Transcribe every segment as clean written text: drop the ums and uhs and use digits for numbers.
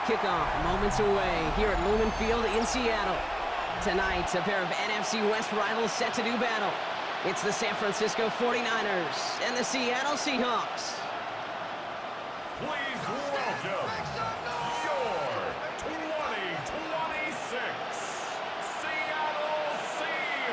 kickoff moments away here at Lumen Field in Seattle. Tonight, a pair of NFC West rivals set to do battle. It's the San Francisco 49ers and the Seattle Seahawks. Please welcome your 2026 Seattle Seahawks.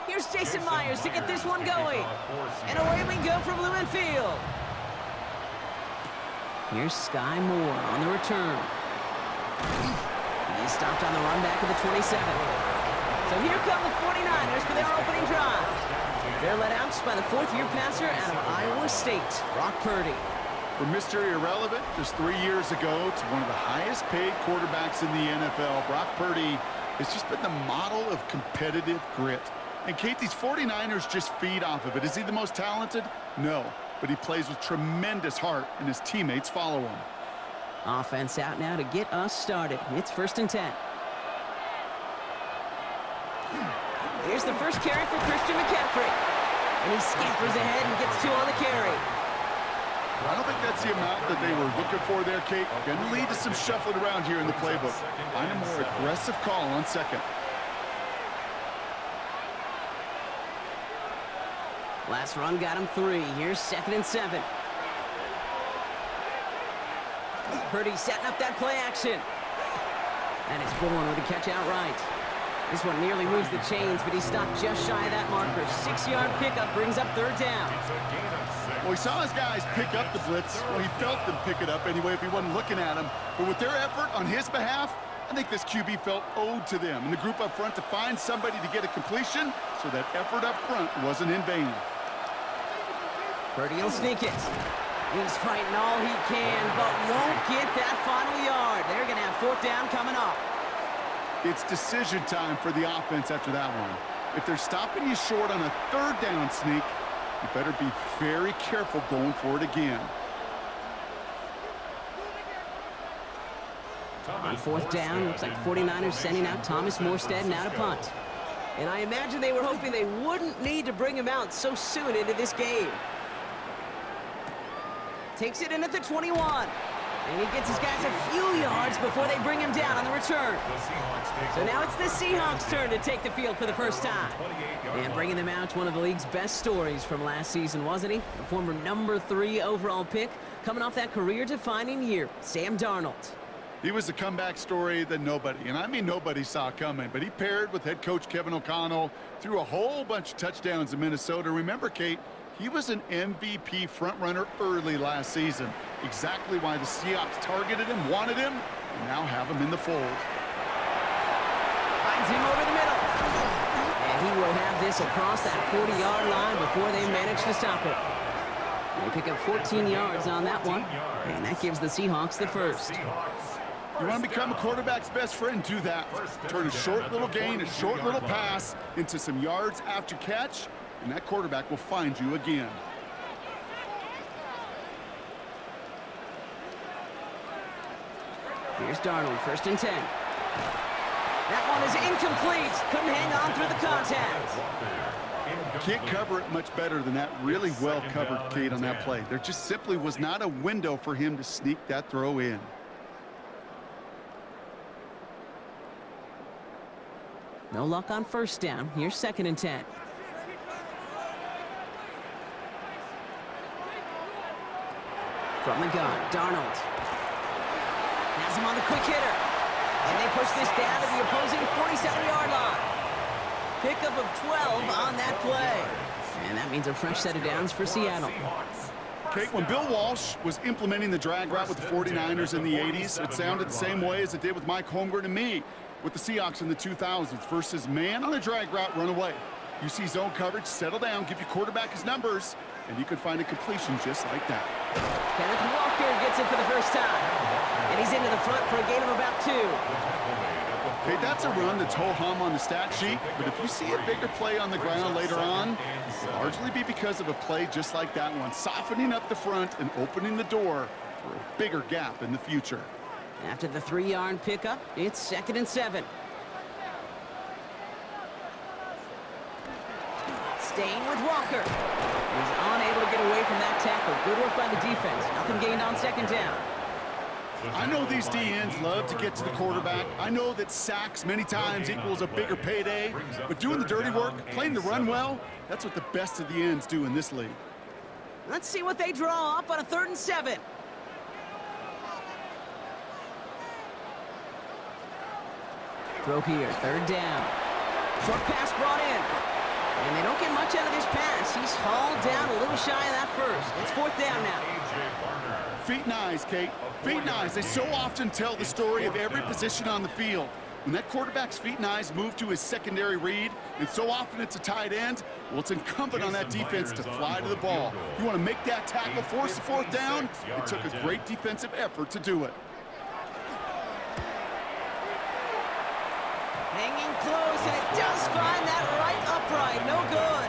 Here's Jason Myers to get this one going. And away we go from Lumen Field. Here's Sky Moore on the return. He's stopped on the run back of the 27. So here come the 49ers for their opening drive. They're led out by the fourth-year passer out of Iowa State, Brock Purdy. From Mr. Irrelevant just 3 years ago to one of the highest-paid quarterbacks in the NFL, Brock Purdy has just been the model of competitive grit. And Kate, these 49ers just feed off of it. Is he the most talented? No, but he plays with tremendous heart, and his teammates follow him. Offense out now to get us started. It's 1st and 10. Here's the first carry for Christian McCaffrey. And he scampers ahead and gets 2 on the carry. I don't think that's the amount that they were looking for there, Kate. Going to lead to some shuffling around here in the playbook. Find a more aggressive call on second. Last run got him 3. Here's 2nd and 7. Purdy setting up that play action. And it's Bourne with a catch outright. This one nearly moves the chains, but he stopped just shy of that marker. 6-yard pickup brings up 3rd down. Well, he saw his guys pick up the blitz. Well, he felt them pick it up anyway if he wasn't looking at him. But with their effort on his behalf, I think this QB felt owed to them and the group up front to find somebody to get a completion, so that effort up front wasn't in vain. Purdy will sneak it. He's fighting all he can, but won't get that final yard. They're going to have 4th down coming up. It's decision time for the offense after that one. If they're stopping you short on a 3rd down sneak, you better be very careful going for it again. On 4th down, looks like the 49ers sending out Thomas Morstead now to punt. And I imagine they were hoping they wouldn't need to bring him out so soon into this game. Takes it in at the 21. And he gets his guys a few yards before they bring him down on the return. So now it's the Seahawks' turn to take the field for the first time. And bringing them out, one of the league's best stories from last season, wasn't he? The former number 3 overall pick, coming off that career-defining year, Sam Darnold. He was a comeback story that nobody, and I mean nobody, saw coming. But he paired with head coach Kevin O'Connell, threw a whole bunch of touchdowns in Minnesota. Remember, Kate, he was an MVP frontrunner early last season. Exactly why the Seahawks targeted him, wanted him, and now have him in the fold. Finds him over the middle. And he will have this across that 40-yard line before they manage to stop it. They pick up 14 yards on that one, and that gives the Seahawks the first. You want to become a quarterback's best friend, do that. Turn a short little gain, a short little pass into some yards after catch, and that quarterback will find you again. Here's Darnold, 1st and 10. That one is incomplete. Couldn't hang on through the contact. Can't cover it much better than that. Really well covered, Kate, on that play. There just simply was not a window for him to sneak that throw in. No luck on 1st down. Here's 2nd and 10. From the gun, Darnold. Has him on the quick hitter. And they push this down to the opposing 47-yard line. Pickup of 12 on that play. And that means a fresh set of downs for Seattle. Kate, when Bill Walsh was implementing the drag route with the 49ers in the 80s, it sounded the same way as it did with Mike Holmgren and me with the Seahawks in the 2000s versus man on a drag route, run away. You see zone coverage, settle down, give your quarterback his numbers, and he could find a completion just like that. Kenneth Walker gets it for the first time. And he's into the front for a gain of about 2. Okay, that's a run that's ho-hum on the stat sheet, but if you see a bigger play on the ground later on, it'll largely be because of a play just like that one, softening up the front and opening the door for a bigger gap in the future. After the 3-yard pickup, it's 2nd and 7. Staying with Walker. He's unable to get away from that tackle. Good work by the defense. Nothing gained on 2nd down. I know these DNs love to get to the quarterback. I know that sacks many times equals a bigger payday, but doing the dirty work, playing the run well, that's what the best of the ends do in this league. Let's see what they draw up on a 3rd and 7. Throw here, 3rd down. Short pass brought in. And they don't get much out of this pass. He's hauled down a little shy of that first. It's 4th down now. Feet and eyes, Kate. Feet and eyes, they so often tell the story of every position on the field. When that quarterback's feet and eyes move to his secondary read, and so often it's a tight end, well, it's incumbent on that defense to fly to the ball. You want to make that tackle, force the 4th down? It took a great defensive effort to do it. Hanging close, and it does find that right upright. No good.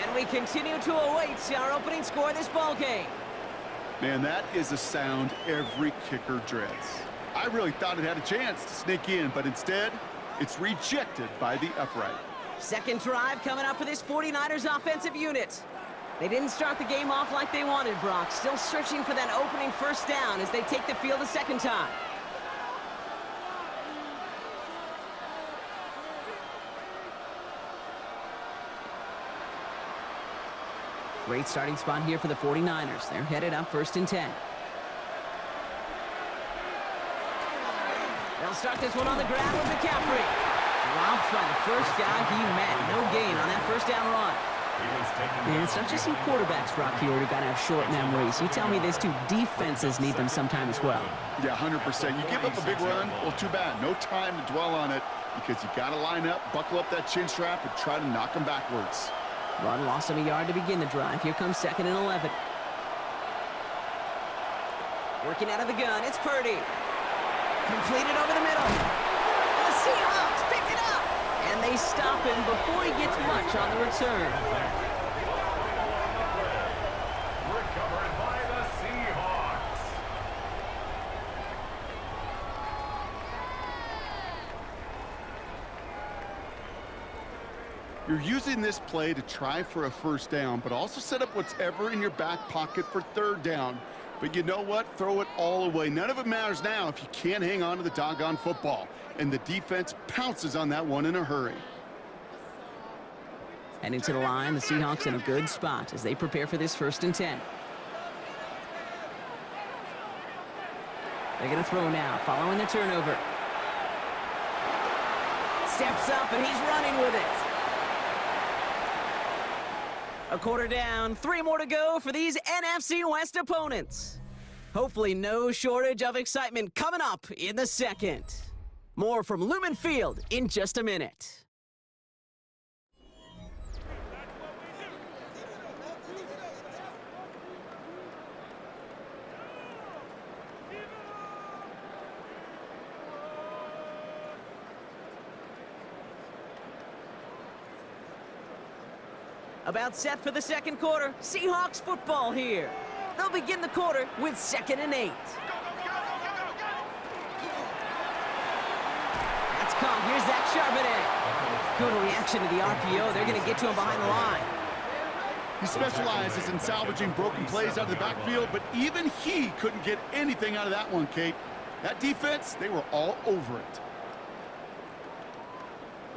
And we continue to await our opening score of this ball game. Man, that is a sound every kicker dreads. I really thought it had a chance to sneak in, but instead, it's rejected by the upright. 2nd drive coming up for this 49ers offensive unit. They didn't start the game off like they wanted, Brock. Still searching for that opening 1st down as they take the field a 2nd time. Great starting spot here for the 49ers. They're headed up 1st and 10. They'll start this one on the ground with McCaffrey. Dropped by the first guy he met. No gain on that 1st down run. And it's not just some quarterbacks, Brock, here who got to have short memories. You tell me this too, defenses need them sometime as well. Yeah, 100%. You give up a big run, well, too bad. No time to dwell on it because you got to line up, buckle up that chin strap, and try to knock them backwards. Run loss of a yard to begin the drive. Here comes 2nd and 11. Working out of the gun, it's Purdy. Completed over the middle. And the Seahawks pick it up. And they stop him before he gets much on the return. Recovered by the Seahawks. You're using this play to try for a 1st down, but also set up what's ever in your back pocket for 3rd down. But you know what? Throw it all away. None of it matters now if you can't hang on to the doggone football. And the defense pounces on that one in a hurry. Heading to the line, the Seahawks in a good spot as they prepare for this 1st and 10. They're going to throw now, following the turnover. Steps up, and he's running with it. A quarter down, 3 more to go for these NFC West opponents. Hopefully no shortage of excitement coming up in the 2nd. More from Lumen Field in just a minute. About set for the 2nd quarter. Seahawks football here. They'll begin the quarter with 2nd and 8. That's caught. Here's that Charbonnet. Good reaction to the RPO. They're going to get to him behind the line. He specializes in salvaging broken plays out of the backfield, but even he couldn't get anything out of that one, Kate. That defense, they were all over it.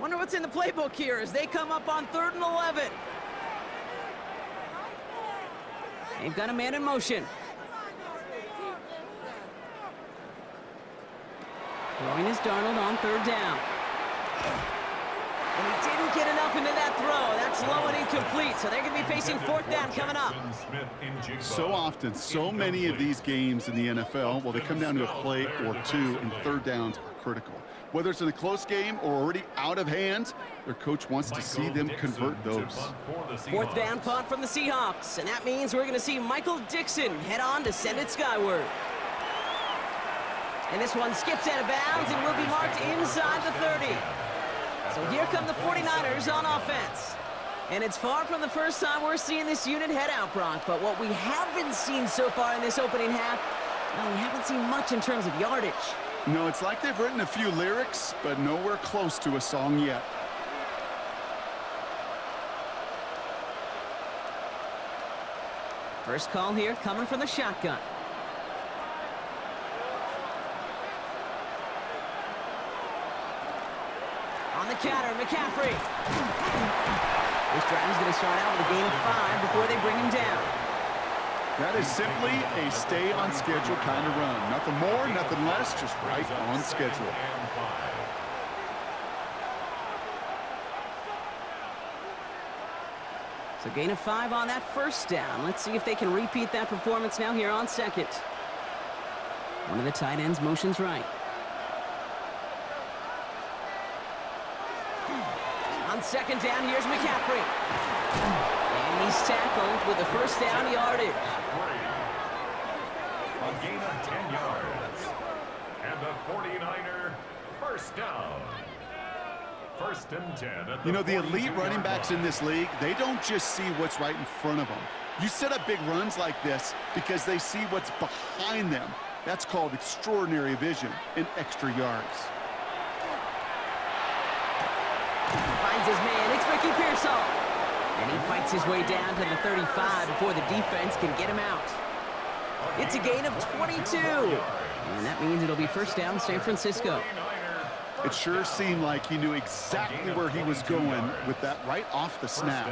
Wonder what's in the playbook here as they come up on 3rd and 11. They've got a man in motion. Throwing is Darnold on 3rd down. And he didn't get enough into that throw. That's low and incomplete, so they're going to be facing 4th down coming up. So often, so many of these games in the NFL, well, they come down to a play or two, and 3rd downs are critical. Whether it's in a close game or already out of hand, their coach wants to see them convert those. Fourth down punt from the Seahawks, and that means we're going to see Michael Dixon head on to send it skyward. And this one skips out of bounds and will be marked inside the 30. So here come the 49ers on offense. And it's far from the first time we're seeing this unit head out, Brock. But what we haven't seen so far in this opening half, well, we haven't seen much in terms of yardage. No, it's like they've written a few lyrics, but nowhere close to a song yet. First call here coming from the shotgun. On the counter, McCaffrey. This drive is going to start out with a gain of 5 before they bring him down. That is simply a stay-on-schedule kind of run. Nothing more, nothing less, just right on schedule. So gain of 5 on that first down. Let's see if they can repeat that performance now here on second. One of the tight ends motions right. On second down, here's McCaffrey. And he's tackled with the first down yardage. A gain of 10 yards. And the 49er first down. First and 10. You know, the elite running backs in this league, they don't just see what's right in front of them. You set up big runs like this because they see what's behind them. That's called extraordinary vision and extra yards. Finds his man. It's Ricky Pearsall. And he fights his way down to the 35 before the defense can get him out. It's a gain of 22. And that means it'll be first down San Francisco. It sure seemed like he knew exactly where he was going with that right off the snap.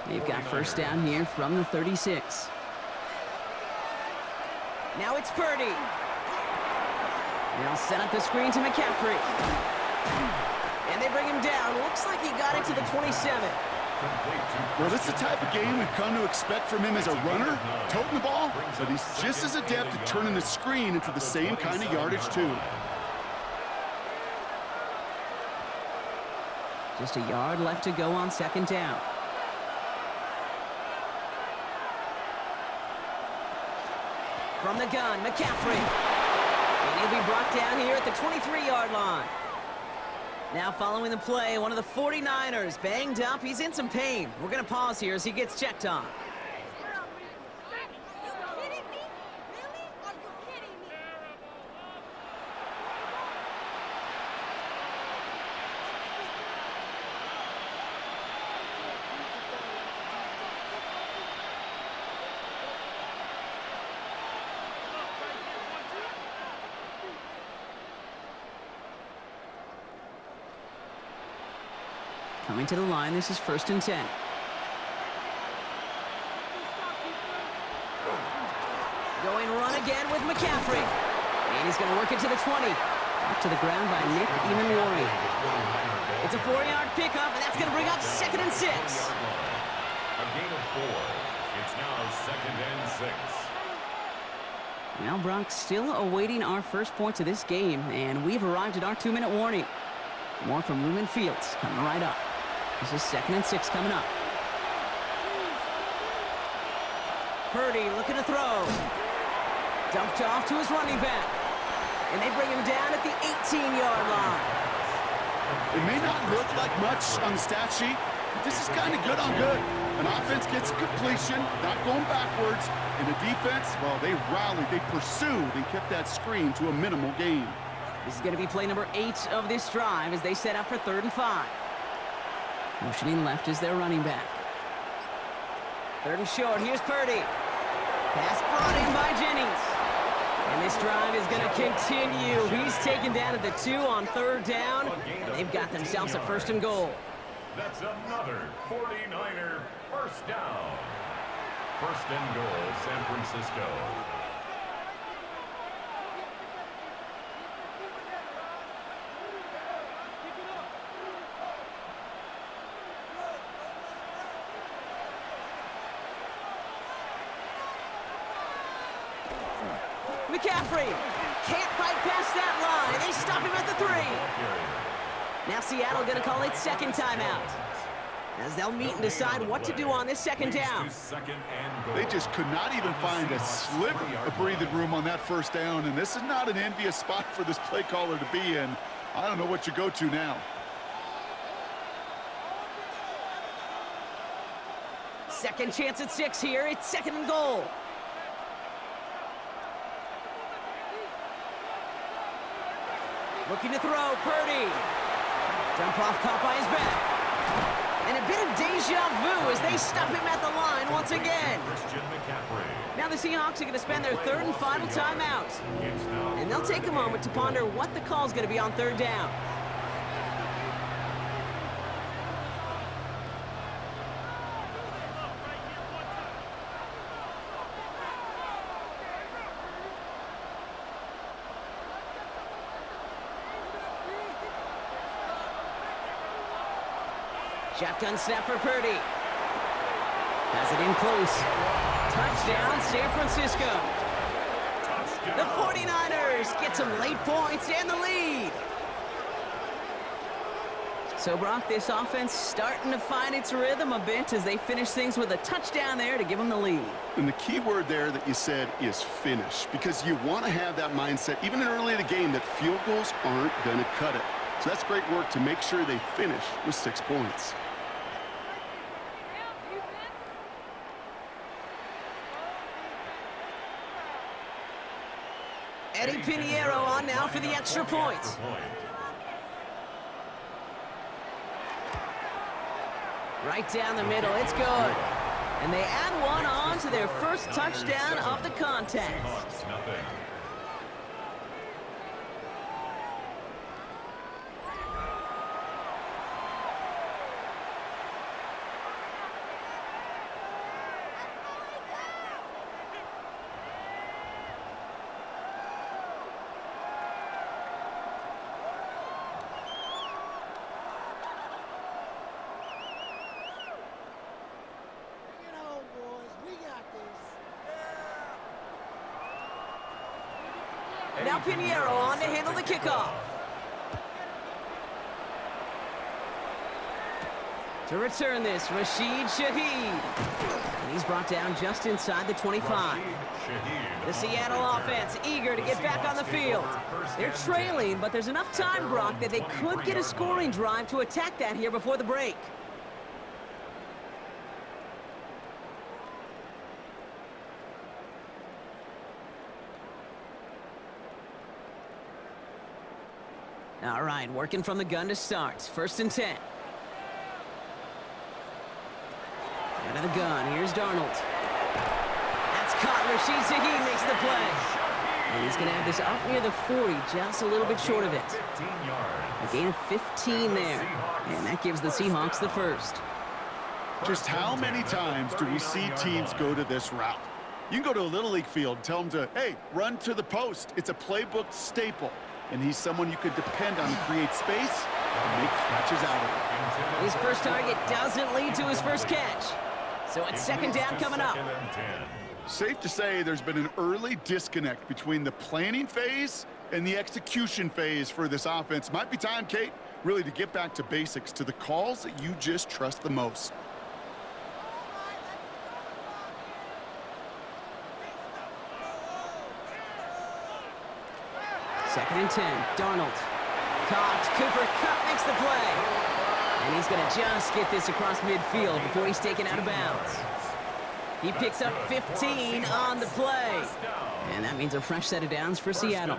They've got first down here from the 36. Now it's Purdy. They'll set up the screen to McCaffrey. And they bring him down. Looks like he got it to the 27. Well, this is the type of game we've come to expect from him as a runner, toting the ball, but he's just as adept at turning the screen into the same kind of yardage, too. Just a yard left to go on second down. From the gun, McCaffrey. And he'll be brought down here at the 23-yard line. Now following the play, one of the 49ers banged up. He's in some pain. We're going to pause here as he gets checked on. Coming to the line, this is first and 10. Going run again with McCaffrey. And he's going to work it to the 20. Up to the ground by Nick Emanwari. It's a 4-yard pickup, and that's going to bring up second and 6. A gain of 4. It's now second and 6. Now Brock still awaiting our first points of this game, and we've arrived at our 2-minute warning. More from Lumen Fields coming right up. This is second and 6 coming up. Purdy looking to throw. Dumped off to his running back. And they bring him down at the 18-yard line. It may not look like much on the stat sheet, but this is kind of good on good. An offense gets completion, not going backwards, and the defense, well, they rallied, they pursued, and kept that screen to a minimal gain. This is going to be play number 8 of this drive as they set up for 3rd and 5. Motioning left is their running back. 3rd and short. Here's Purdy. Pass brought in by Jennings. And this drive is going to continue. He's taken down at the 2 on 3rd down. And they've got themselves a 1st and goal. That's another 49er first down. 1st and goal, San Francisco. McCaffrey can't fight past that line. They stop him at the 3. Now Seattle going to call it second timeout, as they'll meet and decide what to do on this second down. They just could not even find a sliver of breathing room on that first down, and this is not an envious spot for this play caller to be in. I don't know what you go to now. Second chance at 6 here. It's second and goal. Looking to throw, Purdy. Dump off, caught by his back. And a bit of deja vu as they stop him at the line once again. Now the Seahawks are going to spend their third and final timeout. And they'll take a moment to ponder what the call is going to be on third down. Shotgun snap for Purdy. Has it in close. Touchdown, San Francisco. The 49ers get some late points and the lead. So, Brock, this offense starting to find its rhythm a bit as they finish things with a touchdown there to give them the lead. And the key word there that you said is finish, because you want to have that mindset, even early in the game, that field goals aren't going to cut it. So that's great work to make sure they finish with 6 points. Eddie Pinheiro on now for the extra point. Right down the middle, it's good. And they add one on to their first touchdown of the contest. Now Pinheiro on to handle the kickoff. To return this, Rashid Shaheed. And he's brought down just inside the 25. The Seattle offense eager to get back on the field. They're trailing, but there's enough time, Brock, that they could get a scoring drive to attack that here before the break. All right, working from the gun to start. First and 10. Out of the gun, here's Darnold. That's caught. Rashid Shaheed makes the play. And he's going to have this up near the 40, just a little bit short of it. A gain of 15 there. And that gives the Seahawks the first. Just how many times do we see teams go to this route? You can go to a Little League field and tell them to, hey, run to the post. It's a playbook staple. And he's someone you could depend on to create space and make catches out of it. His first target doesn't lead to his first catch. So it's second down coming up. Safe to say there's been an early disconnect between the planning phase and the execution phase for this offense. Might be time, Kate, really to get back to basics, to the calls that you just trust the most. Second and 10, Darnold. Caught, Cooper Kupp makes the play. And he's going to just get this across midfield before he's taken out of bounds. He picks up 15 on the play. And that means a fresh set of downs for Seattle.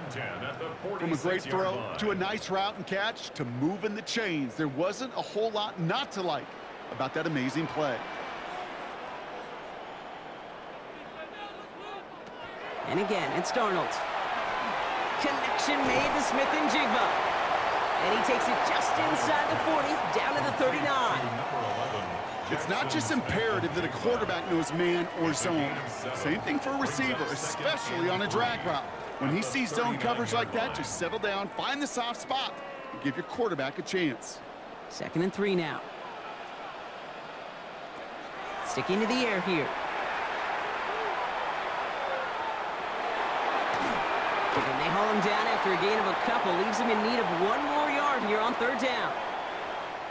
From a great throw to a nice route and catch to moving the chains, there wasn't a whole lot not to like about that amazing play. And again, it's Darnold. Connection made to Smith and Jigba. And he takes it just inside the 40, down to the 39. It's not just imperative that a quarterback knows man or zone. Same thing for a receiver, especially on a drag route. When he sees zone coverage like that, just settle down, find the soft spot, and give your quarterback a chance. Second and 3 now. Sticking to the air here. And they haul him down after a gain of a couple. Leaves him in need of one more yard here on third down.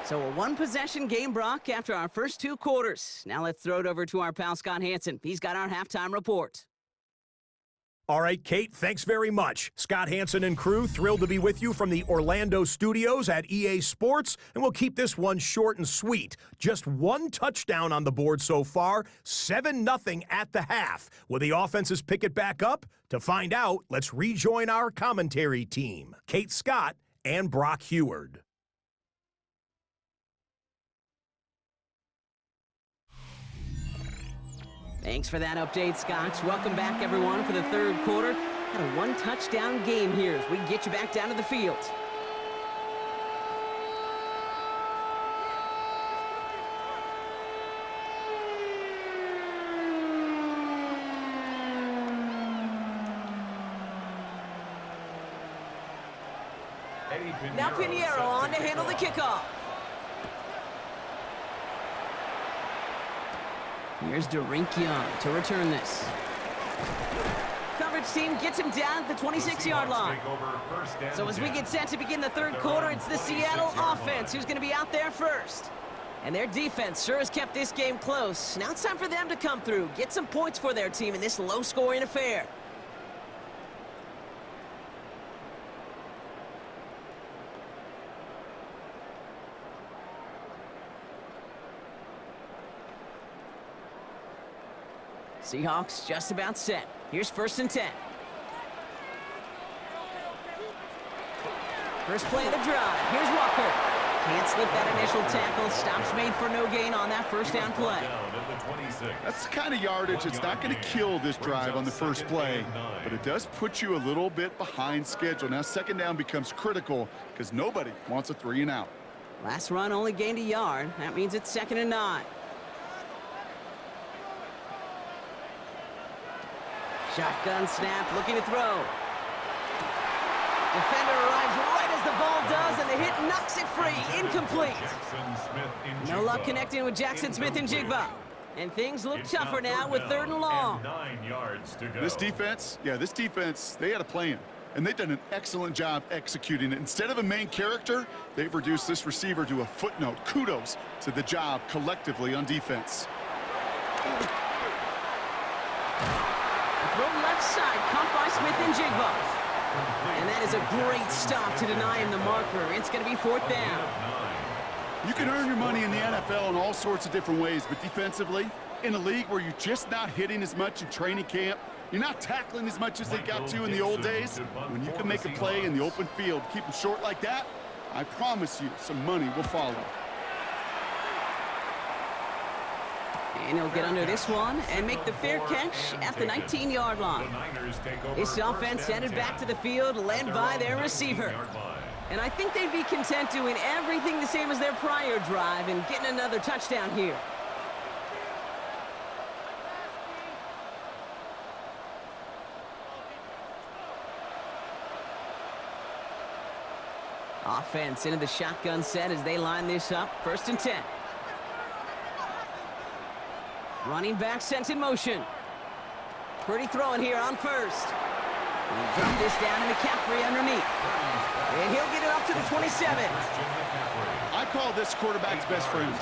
So a one-possession game, Brock, after our first two quarters. Now let's throw it over to our pal Scott Hansen. He's got our halftime report. All right, Kate, thanks very much. Scott Hansen and crew, thrilled to be with you from the Orlando studios at EA Sports, and we'll keep this one short and sweet. Just one touchdown on the board so far, 7-0 at the half. Will the offenses pick it back up? To find out, let's rejoin our commentary team, Kate Scott and Brock Heward. Thanks for that update, Scott. Welcome back, everyone, for the third quarter. Got a one-touchdown game here as we get you back down to the field. Now Pinheiro on to handle the kickoff. Here's Derink Young to return this. Coverage team gets him down at the 26-yard line. So as we get set to begin the third quarter, it's the Seattle offense who's going to be out there first. And their defense sure has kept this game close. Now it's time for them to come through, get some points for their team in this low-scoring affair. Seahawks just about set. Here's 1st and 10. First play of the drive. Here's Walker. Can't slip that initial tackle. Stops made for no gain on that first down play. That's the kind of yardage that's not going to kill this drive on the first play, but it does put you a little bit behind schedule. Now second down becomes critical because nobody wants a 3 and out. Last run only gained a yard. That means it's 2nd and 9. Shotgun snap, looking to throw. Defender arrives right as the ball does, and the hit knocks it free. Incomplete. No luck connecting with Jackson Smith-Njigba. And things look tougher now with 3rd and long. This defense, they had a plan. And they've done an excellent job executing it. Instead of a main character, they've reduced this receiver to a footnote. Kudos to the job collectively on defense. Throw left side, caught by Smith-Njigba. And that is a great stop to deny him the marker. It's going to be 4th down. You can earn your money in the NFL in all sorts of different ways, but defensively, in a league where you're just not hitting as much in training camp, you're not tackling as much as they got to in the old days, when you can make a play in the open field, keep them short like that, I promise you some money will follow. And he'll get under this one and make the fair catch at the 19-yard line. This offense headed back to the field, led by their receiver. And I think they'd be content doing everything the same as their prior drive and getting another touchdown here. Offense into the shotgun set as they line this up. 1st and 10. Running back sent in motion. Pretty throwing here on 1st. He'll drop this down to McCaffrey underneath. And he'll get it up to the 27. I call this quarterback's best friend.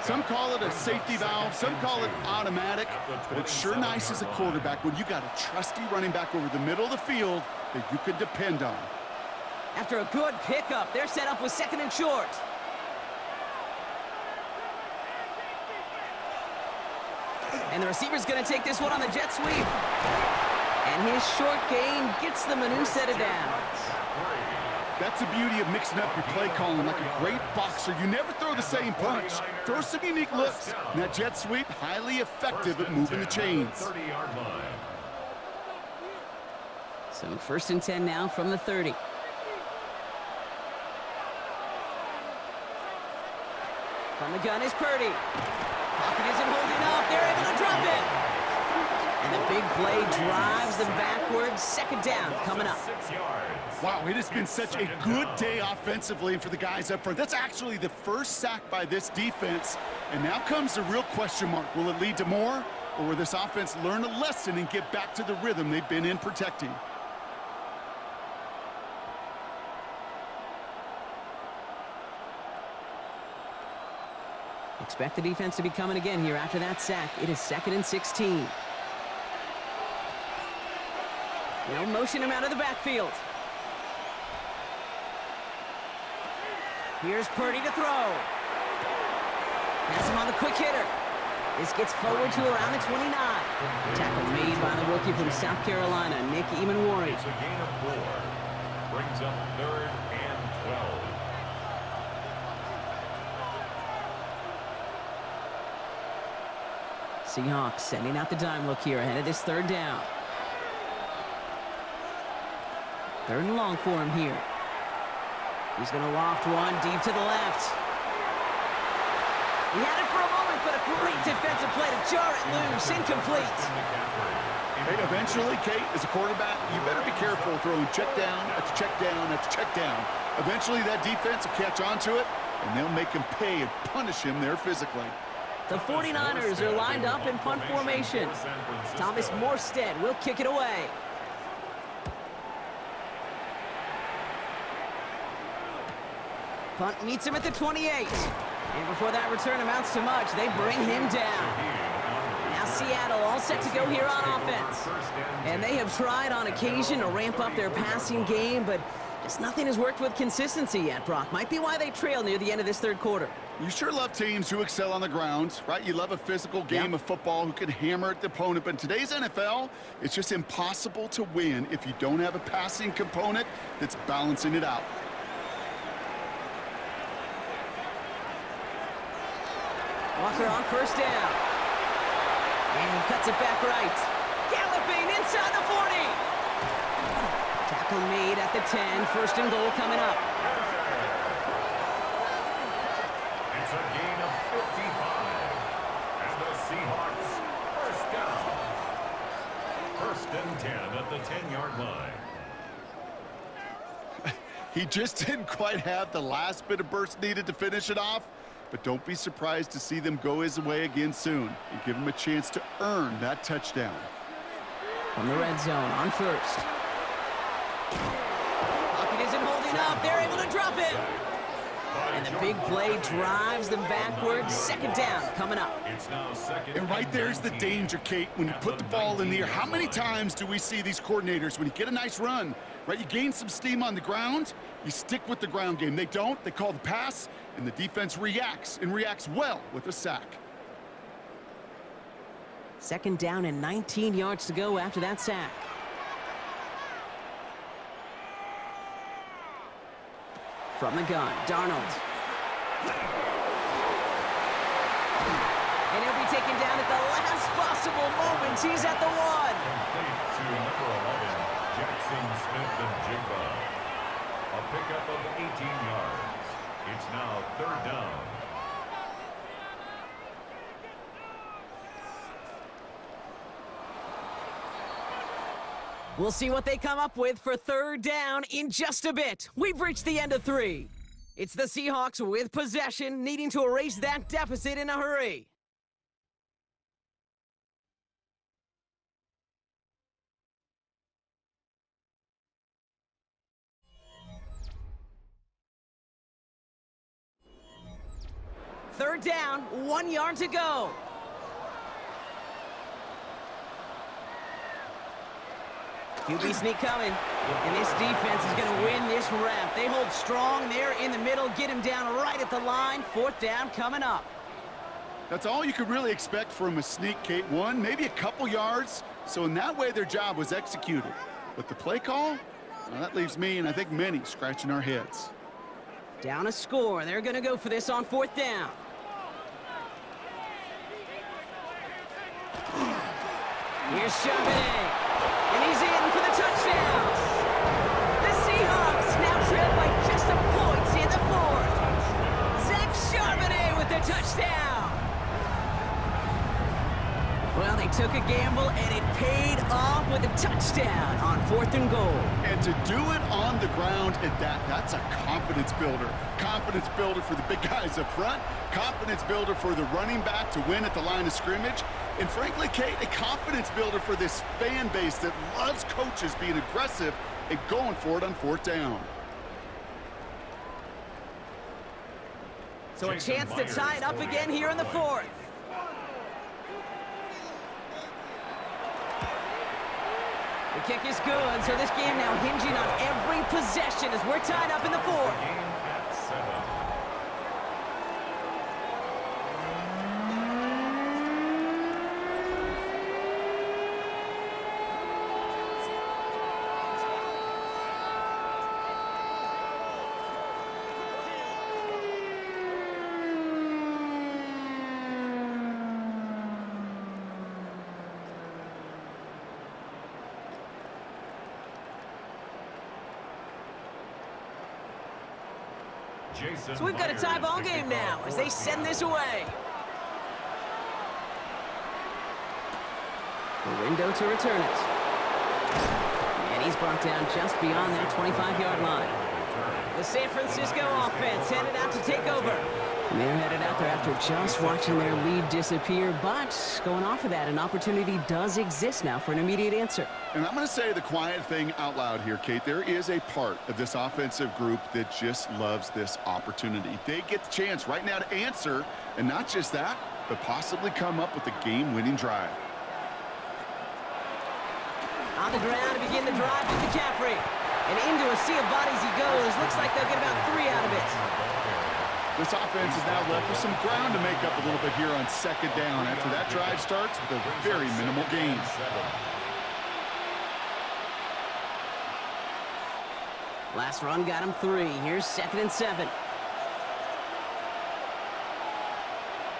Some call it a safety valve, some call it automatic, but it's sure nice as a quarterback when you got a trusty running back over the middle of the field that you can depend on. After a good pickup, they're set up with 2nd and short. And the receiver's going to take this one on the jet sweep. And his short gain gets them a new set of downs. That's the beauty of mixing up your play calling like a great boxer. You never throw the same punch. Throw some unique looks. And that jet sweep, highly effective at moving the chains. So 1st and 10 now from the 30. From the gun is Purdy. Pocket isn't holding up. They're able to drop it. And the big play drives them backwards. 2nd down coming up. Wow, it has been such a good day offensively for the guys up front. That's actually the first sack by this defense. And now comes the real question mark. Will it lead to more? Or will this offense learn a lesson and get back to the rhythm they've been in protecting? Expect the defense to be coming again here after that sack. It is 2nd and 16. They'll motion him out of the backfield. Here's Purdy to throw. Has him on the quick hitter. This gets forward to around the 29. Tackle made by the rookie from South Carolina, Nick Eamon-Warren. It's a gain of 4. Brings up 3rd and 12. Seahawks sending out the dime look here ahead of this 3rd down. 3rd and long for him here. He's going to loft one deep to the left. He had it for a moment, but a great defensive play to jar it loose. Incomplete. Hey, eventually, Kate, as a quarterback, you better be careful throwing check down after check down after check down. Eventually, that defense will catch on to it, and they'll make him pay and punish him there physically. The 49ers are lined up in punt formation. Thomas Morstead will kick it away. Punt meets him at the 28. And before that return amounts to much, they bring him down. Now Seattle all set to go here on offense. And they have tried on occasion to ramp up their passing game, but just nothing has worked with consistency yet, Brock. Might be why they trail near the end of this 3rd quarter. You sure love teams who excel on the ground, right? You love a physical game of football who can hammer at the opponent. But in today's NFL, it's just impossible to win if you don't have a passing component that's balancing it out. Walker on 1st down. And he cuts it back right. Galloping inside the 40. Tackle made at the 10. 1st and goal coming up. It's a gain of 55. And the Seahawks, 1st down. 1st and 10 at the 10-yard line. He just didn't quite have the last bit of burst needed to finish it off. But don't be surprised to see them go his way again soon and give him a chance to earn that touchdown. From the red zone on 1st. Pocket isn't holding up. They're able to drop it. And the big play drives them backwards. 2nd down coming up. It's now 2nd. And right there's the danger, Kate, when you put the ball in the air. How many times do we see these coordinators, when you get a nice run, right, you gain some steam on the ground, you stick with the ground game. They don't. They call the pass, and the defense reacts, and reacts well with a sack. 2nd down and 19 yards to go after that sack. From the gun, Darnold. And he'll be taken down at the last possible moment. He's at the 1. Complete to number 11, Jackson Smith-Njigba. A pickup of 18 yards. It's now 3rd down. We'll see what they come up with for 3rd down in just a bit. We've reached the end of 3. It's the Seahawks with possession, needing to erase that deficit in a hurry. Third down, 1 yard to go. QB sneak coming, and this defense is going to win this rep. They hold strong there in the middle, get him down right at the line. 4th down coming up. That's all you could really expect from a sneak, Kate. 1, maybe a couple yards. So in that way, their job was executed. But the play call, well, that leaves me, and I think many, scratching our heads. Down a score. They're going to go for this on 4th down. Here's Charbonnet. And he's in for the touchdown. The Seahawks now trail by just a point in the 4th. Zach Charbonnet with the touchdown. Well, they took a gamble, and it paid off with a touchdown on 4th and goal. And to do it on the ground at that's a confidence builder. Confidence builder for the big guys up front. Confidence builder for the running back to win at the line of scrimmage. And frankly, Kate, a confidence builder for this fan base that loves coaches being aggressive and going for it on 4th down. So a chance to tie it up again here in the fourth. The kick is good, so this game now hinging on every possession as we're tied up in the fourth. So we've got a tie ball game now as they send this away. The window to return it. And he's brought down just beyond that 25-yard line. The San Francisco offense headed out to take over. And they're headed out there after just watching their lead disappear. But going off of that, an opportunity does exist now for an immediate answer. And I'm going to say the quiet thing out loud here, Kate. There is a part of this offensive group that just loves this opportunity. They get the chance right now to answer, and not just that, but possibly come up with a game-winning drive. On the ground to begin the drive with McCaffrey. And into a sea of bodies he goes. Looks like they'll get about 3 out of it. This offense is now left with some ground to make up a little bit here on second down after that drive starts with a very minimal gain. Last run got him 3. Here's 2nd and 7.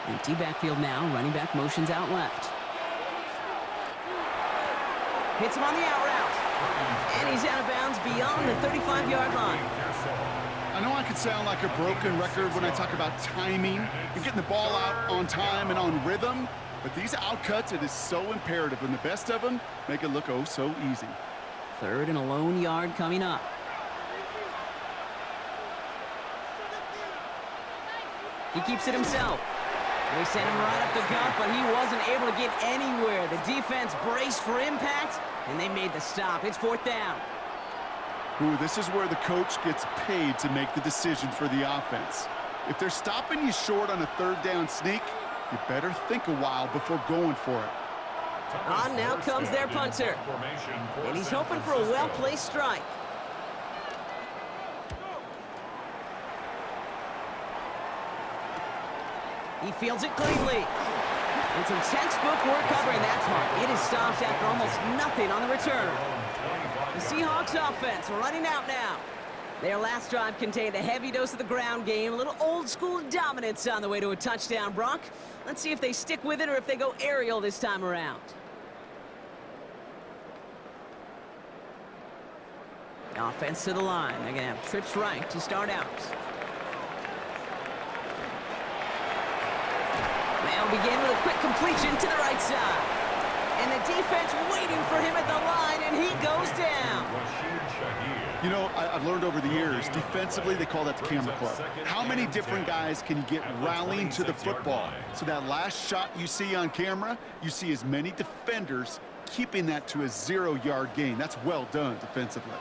Empty backfield now. Running back motions out left. Hits him on the out route. And he's out of bounds beyond the 35-yard line. I know I could sound like a broken record when I talk about timing and getting the ball out on time and on rhythm, but these outcuts, it is so imperative, and the best of them make it look oh so easy. 3rd and a lone yard coming up. He keeps it himself. They sent him right up the gut, but he wasn't able to get anywhere. The defense braced for impact, and they made the stop. It's 4th down. Ooh, this is where the coach gets paid to make the decision for the offense. If they're stopping you short on a 3rd down sneak, you better think a while before going for it. On now comes their punter. And he's hoping for a well-placed strike. He fields it cleanly. And some textbook work covering that part. It is stopped after almost nothing on the return. The Seahawks offense running out now. Their last drive contained a heavy dose of the ground game, a little old-school dominance on the way to a touchdown, Brock. Let's see if they stick with it or if they go aerial this time around. Offense to the line. They're going to have trips right to start out. They'll begin with a quick completion to the right side. And the defense waiting for him at the line, and he goes down. You know, I've learned over the years, defensively, they call that the camera club. How many different guys can you get rallying to the football? So that last shot you see on camera, you see as many defenders keeping that to a 0-yard gain. That's well done defensively.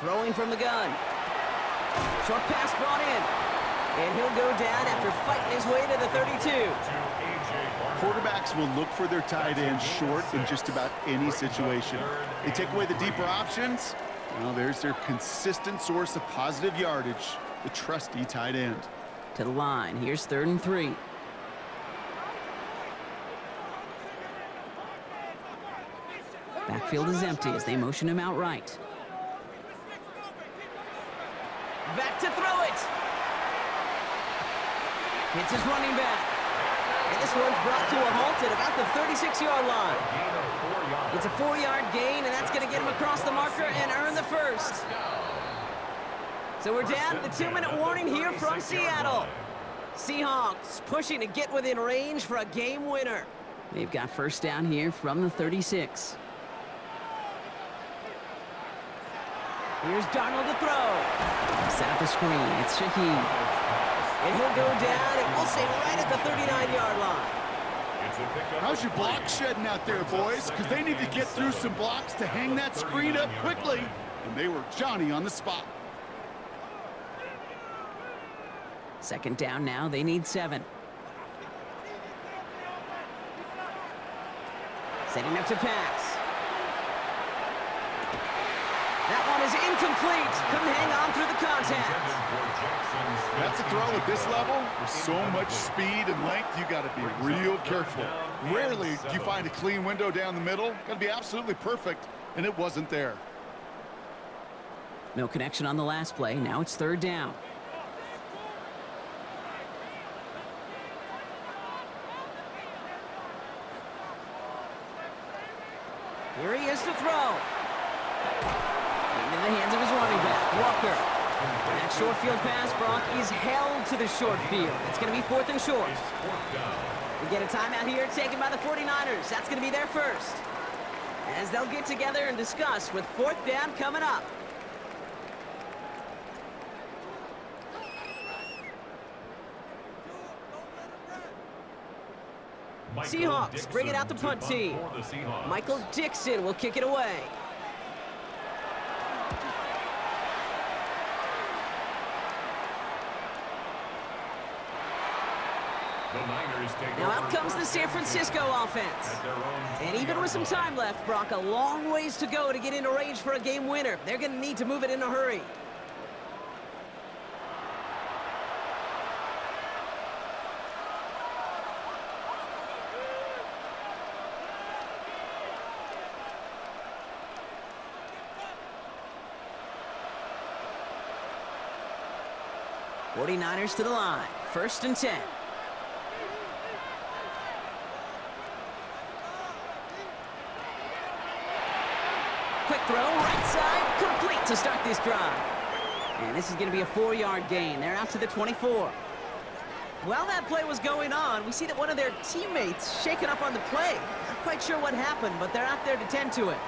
Throwing from the gun. Short pass brought in. And he'll go down after fighting his way to the 32. Quarterbacks will look for their tight end short in just about any situation. They take away the deeper options. Well, there's their consistent source of positive yardage, the trusty tight end. To the line. Here's 3rd and 3. Backfield is empty as they motion him out right. Back to throw it. Hits his running back. And this one's brought to a halt at about the 36-yard line. It's a 4-yard gain, and that's going to get him across the marker and earn the first. So we're down to the 2-minute warning here from Seattle. Seahawks pushing to get within range for a game winner. They've got first down here from the 36. Here's Darnold to throw. Set up the screen. It's Shaheed. And he'll go down, and we'll say right at the 39-yard line. How's your block shedding out there, boys? Because they need to get through some blocks to hang that screen up quickly. And they were Johnny on the spot. Second down now, they need 7. Setting up to pass. That one is incomplete. Couldn't hang on through the contact. That's a throw at this level. With so much speed and length, you got to be real careful. Rarely do you find a clean window down the middle. Got to be absolutely perfect, and it wasn't there. No connection on the last play. Now it's third down. Here he is to throw. Into the hands of his running back, Walker. And that short field pass, Brock, is held to the short field. It's going to be 4th and short. We get a timeout here taken by the 49ers. That's going to be their first. As they'll get together and discuss with 4th down coming up. Seahawks bring it out the punt team. Michael Dixon will kick it away. Now out comes the San Francisco offense. And even with some time left, Brock, a long ways to go to get into range for a game winner. They're going to need to move it in a hurry. '49ers to the line. 1st and 10. Quick throw, right side, complete to start this drive. And this is going to be a 4-yard gain. They're out to the 24. While that play was going on, we see that one of their teammates shaken up on the play. Not quite sure what happened, but they're out there to tend to it.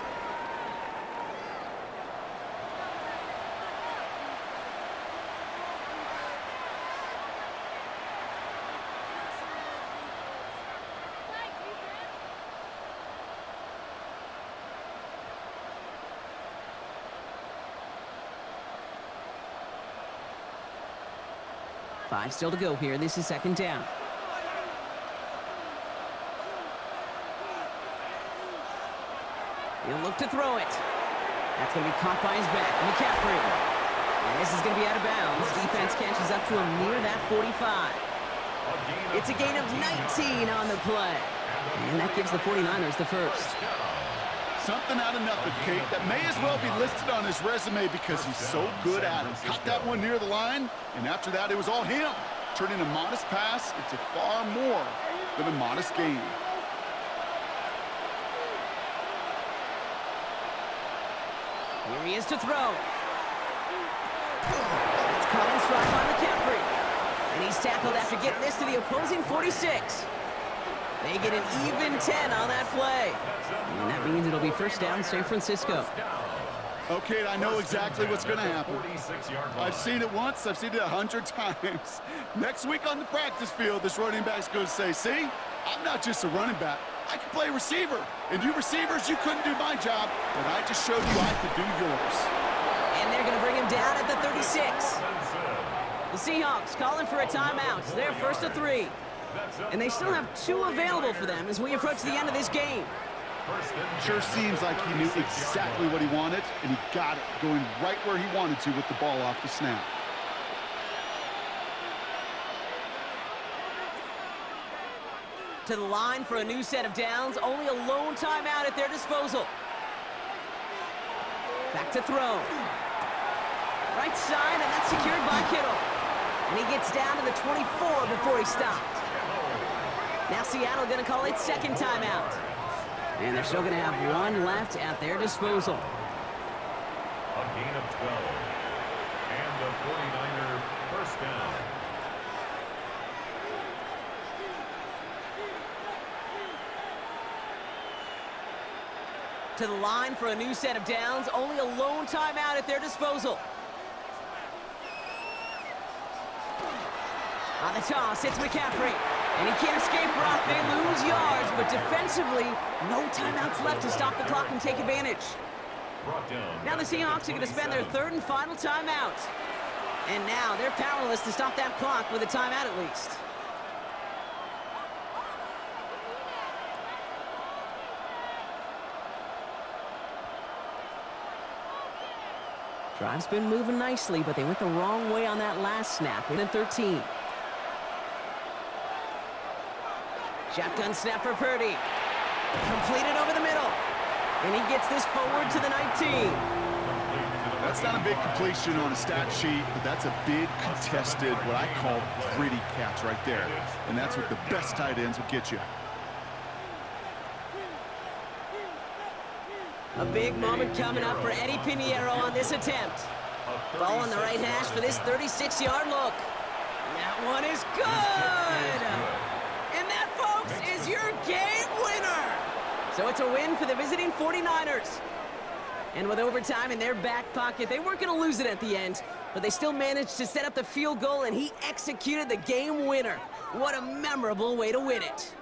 Five still to go here. This is 2nd down. He'll look to throw it. That's going to be caught by his back. McCaffrey. And this is going to be out of bounds. Defense catches up to him near that 45. It's a gain of 19 on the play. And that gives the 49ers the first. Something out of nothing, Kate, that may as well be listed on his resume because he's so good at it. Caught that one near the line, and after that, it was all him. Turning a modest pass into far more than a modest gain. Here he is to throw. It's caught in stride by McCaffrey. And he's tackled after getting this to the opposing 46. They get an even 10 on that play. And that means it'll be 1st down, San Francisco. Okay, I know exactly what's going to happen. I've seen it once. I've seen it 100 times. Next week on the practice field, this running back's going to say, see, I'm not just a running back. I can play receiver. And you receivers, you couldn't do my job, but I just showed you I could do yours. And they're going to bring him down at the 36. The Seahawks calling for a timeout. They're 1st and 3. And they still have 2 available for them as we approach the end of this game. Sure seems like he knew exactly what he wanted, and he got it, going right where he wanted to with the ball off the snap. To the line for a new set of downs, only a lone timeout at their disposal. Back to throw. Right side, and that's secured by Kittle. And he gets down to the 24 before he stopped. Now Seattle going to call it 2nd timeout. And they're still going to have 1 left at their disposal. A gain of 12. And the 49er 1st down. To the line for a new set of downs, only a lone timeout at their disposal. On the toss, it's McCaffrey. And he can't escape, Brock. They lose yards, but defensively, no timeouts left to stop the clock and take advantage. Now the Seahawks are going to spend their 3rd and final timeout. And now they're powerless to stop that clock with a timeout at least. Drive's been moving nicely, but they went the wrong way on that last snap. In at 13. Shotgun snap for Purdy. Completed over the middle. And he gets this forward to the 19. That's not a big completion on a stat sheet, but that's a big contested, what I call gritty catch right there. And that's what the best tight ends will get you. A big moment coming up for Eddie Pinheiro on this attempt. Ball on the right hash for this 36-yard look. That one is good! And that, folks, is your game winner! So it's a win for the visiting 49ers. And with overtime in their back pocket, they weren't going to lose it at the end, but they still managed to set up the field goal, and he executed the game winner. What a memorable way to win it.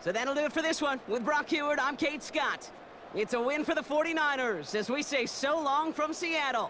So that'll do it for this one. With Brock Heward, I'm Kate Scott. It's a win for the 49ers as we say so long from Seattle.